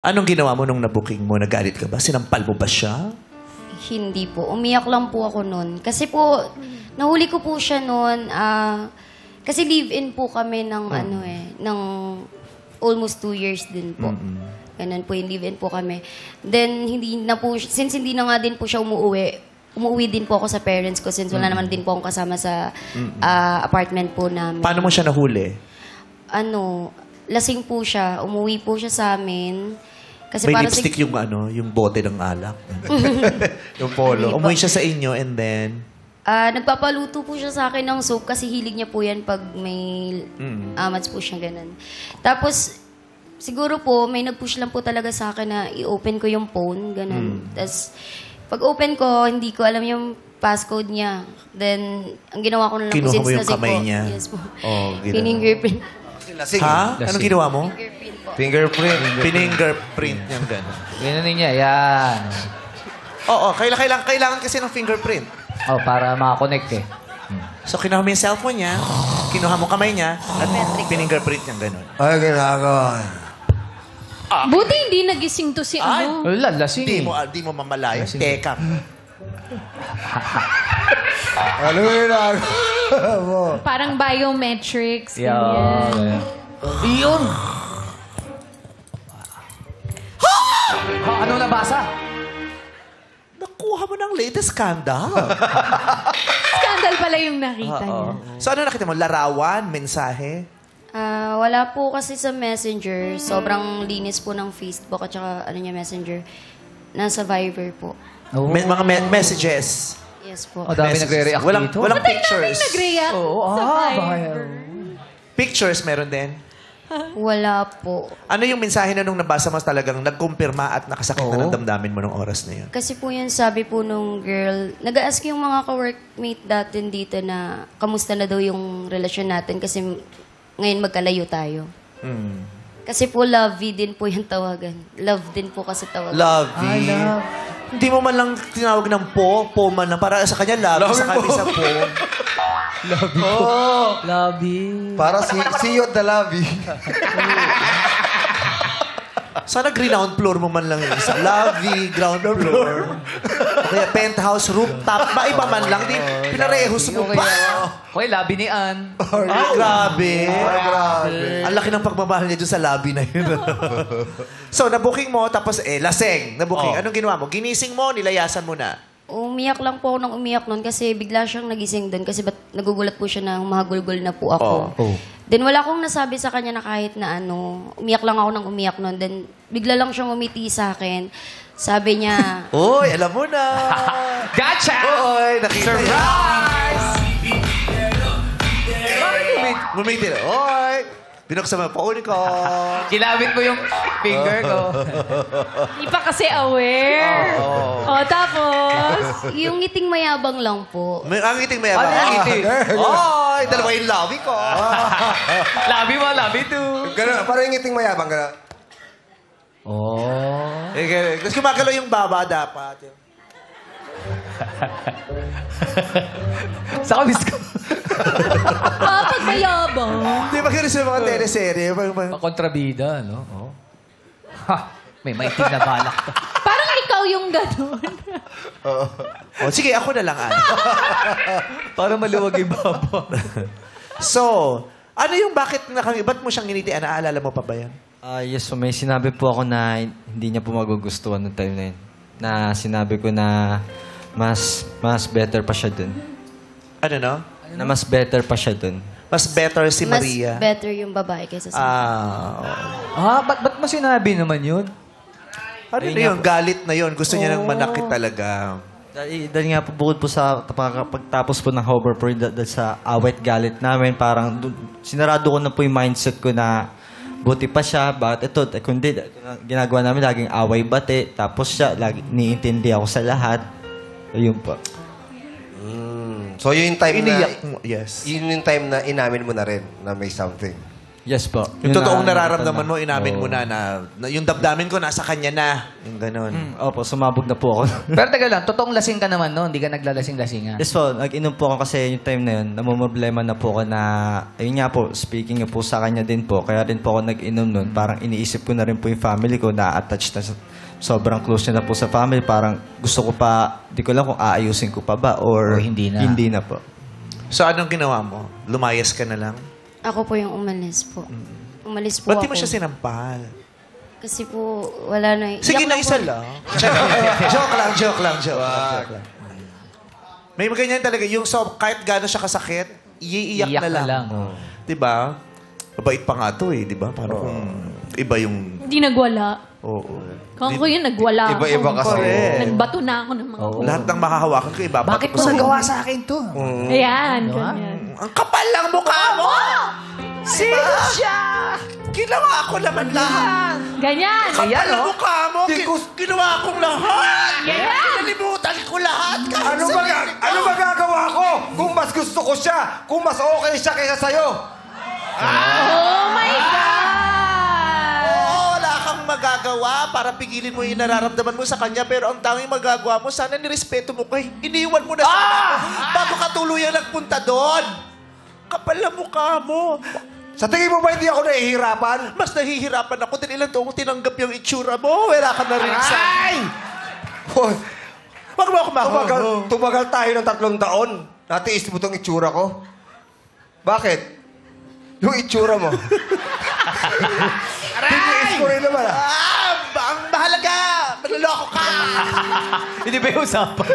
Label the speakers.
Speaker 1: Anong ginawa mo nung nabuking mo? Nagalit ka ba? Sinampal mo ba siya?
Speaker 2: Hindi po. Umiyak lang po ako noon. Kasi po, nahuli ko po siya noon. Kasi live-in po kami ng ng almost 2 years din po. Ganun po, yung live-in po kami. Then, since hindi na nga din po siya umuwi din po ako sa parents ko since wala naman din po akong kasama sa apartment po namin.
Speaker 1: Paano mo siya nahuli?
Speaker 2: Lasing po siya. Umuwi po siya sa amin. Kasi
Speaker 1: May
Speaker 2: para
Speaker 1: lipstick yung yung bote ng alak. Yung polo. Umuwi siya sa inyo and then...
Speaker 2: nagpapaluto po siya sa akin ng soup kasi hilig niya po yan pag may amats po siya ganun. Tapos, siguro po, may nag-push lang po talaga sa akin na i-open ko yung phone, ganun. Tapos, pag open ko, hindi ko alam yung passcode niya. Then, ang ginawa ko na lang
Speaker 1: Kinuha mo
Speaker 2: since
Speaker 1: yung
Speaker 2: lasing
Speaker 1: kamay
Speaker 2: po.
Speaker 1: niya?
Speaker 2: Yes po.
Speaker 1: Oh,
Speaker 2: Fingerprint.
Speaker 3: Lasing.
Speaker 1: Ha? Anong ginawa mo?
Speaker 2: Fingerprint po.
Speaker 3: Fingerprint.
Speaker 1: Fingerprint niyang gano'n.
Speaker 4: Ganun niya, yan.
Speaker 1: Oo, kailangan kasi ng fingerprint.
Speaker 4: Oh, para makakonect eh.
Speaker 1: So, kinuha mo yung cellphone niya, kinuha mo kamay niya, at fingerprint niyang gano'n.
Speaker 3: Ay, ginagawa.
Speaker 5: Buti hindi nagising to si ano.
Speaker 4: Wala, lasing
Speaker 1: Di
Speaker 4: eh.
Speaker 1: mo mamalayan. Teka.
Speaker 3: Ano ginagawa mo?
Speaker 5: Parang biometrics.
Speaker 4: Yeah.
Speaker 5: Ganyan.
Speaker 4: Iyon! Ano nabasa?
Speaker 1: Nakuha mo ng latest scandal.
Speaker 5: Scandal pala yung nakita niya.
Speaker 1: So, ano nakita mo? Larawan? Mensahe?
Speaker 2: Wala po kasi sa Messenger. Sobrang linis po ng Facebook at saka Messenger. Nasa Viber po.
Speaker 4: Oh.
Speaker 1: Mga messages.
Speaker 2: Yes po.
Speaker 4: Oh, dami
Speaker 1: Messages.
Speaker 4: nagre-react dito.
Speaker 1: Walang pictures.
Speaker 5: Nag-react sa Viber.
Speaker 1: Pictures meron din.
Speaker 2: Wala po.
Speaker 1: Ano yung mensahe na nung nabasa mo talagang nagkumpirma at nakasakit na ng damdamin mo nung oras na yun?
Speaker 2: Kasi po yan, sabi po nung girl, nag-ask yung mga ka-workmate natin dito na kamusta na daw yung relasyon natin kasi ngayon magkalayo tayo. Kasi po lovey din po yung tawagan. Love din po kasi tawagan.
Speaker 1: Lovey. Hindi mo man lang tinawag ng po man lang. Para sa kanya, love. Sa kanya, sa po.
Speaker 4: Labi.
Speaker 3: Para see you at the lobby.
Speaker 1: Sana ground floor mo man lang yung isa. Lovey, ground floor. Kaya penthouse, rooftop. Iba man lang. Di, pinarehos mo pa.
Speaker 4: Okay, labi ni Ann.
Speaker 1: Ay, grabe.
Speaker 3: Ay, grabe.
Speaker 1: Ang laki ng pagmamahal niya dun sa lobby na yun. So, nabuking mo, tapos laseng. Nabuking. Anong ginawa mo? Ginising mo, nilayasan mo na.
Speaker 2: Umiyak lang po ako nang umiyak nun kasi bigla siyang nagising doon kasi nagugulat po siya na mahagulgol na po ako. Then wala akong nasabi sa kanya na kahit na umiyak lang ako nang umiyak nun. Then bigla lang siyang umiti sa akin. Sabi niya,
Speaker 1: Uy, alam mo na.
Speaker 4: Gotcha!
Speaker 1: Uy, nakita niya.
Speaker 4: Surprise!
Speaker 1: Bumiti na. Uy, binuksan mo yung phone ko.
Speaker 4: Kilabit mo yung finger ko.
Speaker 5: Hindi pa kasi aware. O, tapos,
Speaker 2: yung ngiting mayabang lang po.
Speaker 1: Ang ngiting may
Speaker 4: Ano yung ngiti?
Speaker 1: Uy, dalawa yung lobby ko.
Speaker 4: Labi mo, labi too.
Speaker 3: Ganun, parang yung ngiting mayabang. Ganun.
Speaker 4: Oh.
Speaker 1: Tapos gumagalaw yung baba dapat.
Speaker 4: Sa kamis ko.
Speaker 5: pag mayabang.
Speaker 1: Hindi ba ganun sa mga teleserye?
Speaker 4: Kontrabida, no? Oh. Ha! May maitig na balak to.
Speaker 5: Parang ikaw yung ganun.
Speaker 1: Sige, ako na lang, Ann.
Speaker 4: Para maluwag yung baba.
Speaker 1: So, ano yung ba't mo siyang nginitian? Naaalala mo pa ba yan?
Speaker 6: Yes, so may sinabi po ako na hindi niya po magugustuhan noong time na yun. Na sinabi ko na mas better pa siya dun.
Speaker 1: Ano, no?
Speaker 6: Na mas better pa siya dun.
Speaker 1: Mas better si Maria.
Speaker 2: Mas better yung babae kaysa sa
Speaker 4: Ba't mo sinabi naman yun?
Speaker 1: Ano na yun? Galit na yun. Gusto niya nang manakit talaga.
Speaker 6: Dahil nga po, bukod po sa pagtapos po ng hoverboard dahil sa awit galit namin, parang sinarado ko na po yung mindset ko na buti pa siya, bakit ito, kundi ginagawa namin laging away bate, tapos siya, lagi niintindi ako sa lahat. Ayun po.
Speaker 3: So, yun yung time na...
Speaker 1: Yes.
Speaker 3: Yun yung time na inamin mo na rin na may something.
Speaker 6: Yes po.
Speaker 1: Yung
Speaker 6: Yun
Speaker 1: totoong
Speaker 6: na-
Speaker 1: nararamdaman mo,
Speaker 6: Oo.
Speaker 1: inamin mo na yung damdamin ko nasa kanya na. Yung ganun.
Speaker 6: Opo, sumabog na po ako.
Speaker 4: Pero taga lang, totoong lasing ka naman no? Hindi ka naglalasing-lasingan.
Speaker 6: Yes po, nag-inom po ako kasi yung time na yun, namumroblema na po ako na, ayun nga po, speaking po sa kanya din po, kaya rin po ako nag-inom nun. Parang iniisip ko na rin po yung family ko, na-attach na sobrang close niya na po sa family. Parang gusto ko pa, di ko lang kung aayusin ko pa ba or
Speaker 4: O hindi na.
Speaker 6: Hindi na po.
Speaker 1: So, anong ginawa mo? Lumayas ka na lang?
Speaker 2: Ako po yung umalis po. Umalis po
Speaker 1: Ba't di
Speaker 2: ako.
Speaker 1: mo siya sinampal?
Speaker 2: Kasi po, wala na.
Speaker 1: Sige
Speaker 2: Iyak
Speaker 1: na,
Speaker 2: po.
Speaker 1: isa lang. Joke lang. May ganyan talaga. Yung kahit gano'n siya kasakit, iiyak
Speaker 4: Iyak
Speaker 1: na
Speaker 4: na
Speaker 1: lang.
Speaker 4: lang.
Speaker 1: Diba? Mabait pa nga to eh, diba? Paano kung iba yung...
Speaker 5: Hindi nagwala.
Speaker 1: Oo.
Speaker 5: Kung ako yun, nagwala ako.
Speaker 3: Iba-iba kasi.
Speaker 1: Correct.
Speaker 5: Nagbato na ako ng mga
Speaker 1: Lahat ng makahawakan ko, iba.
Speaker 4: Bakit mo nagawa sa akin to?
Speaker 5: Ayan, ganyan.
Speaker 1: Ang kapal lang mukha mo! Sino siya? Ginawa ko naman lahat.
Speaker 5: Ganyan.
Speaker 1: Kapal lang mukha mo. Ginawa kong lahat.
Speaker 5: Ganyan.
Speaker 1: Kinalimutan ko lahat. Kahit
Speaker 3: Ano magagawa ko kung mas gusto ko siya? Kung mas okay siya kaysa sa'yo?
Speaker 5: Oh my God!
Speaker 1: Oo, wala kang magagawa para pigilin mo yung nararamdaman mo sa kanya. Pero ang tanging magagawa mo, sana nirespeto mo kay iniwan mo na sana ako bago ka tuluyang nagpunta doon. Kapal lang mukha mo.
Speaker 3: Sa tingin mo ba hindi ako nahihirapan?
Speaker 1: Mas nahihirapan ako dahil ilang taong tinanggap yung itsura mo. Wala ka na rin sa...
Speaker 3: Hoy,
Speaker 1: Wag mo ako
Speaker 3: tumagal tayo ng 3 taon. Natiis mo itong itsura ko. Bakit? Yung itsura mo. Titiis ko rin naman
Speaker 1: Ang mahalaga! Manloloko ka!
Speaker 4: Hindi ba yung usapan?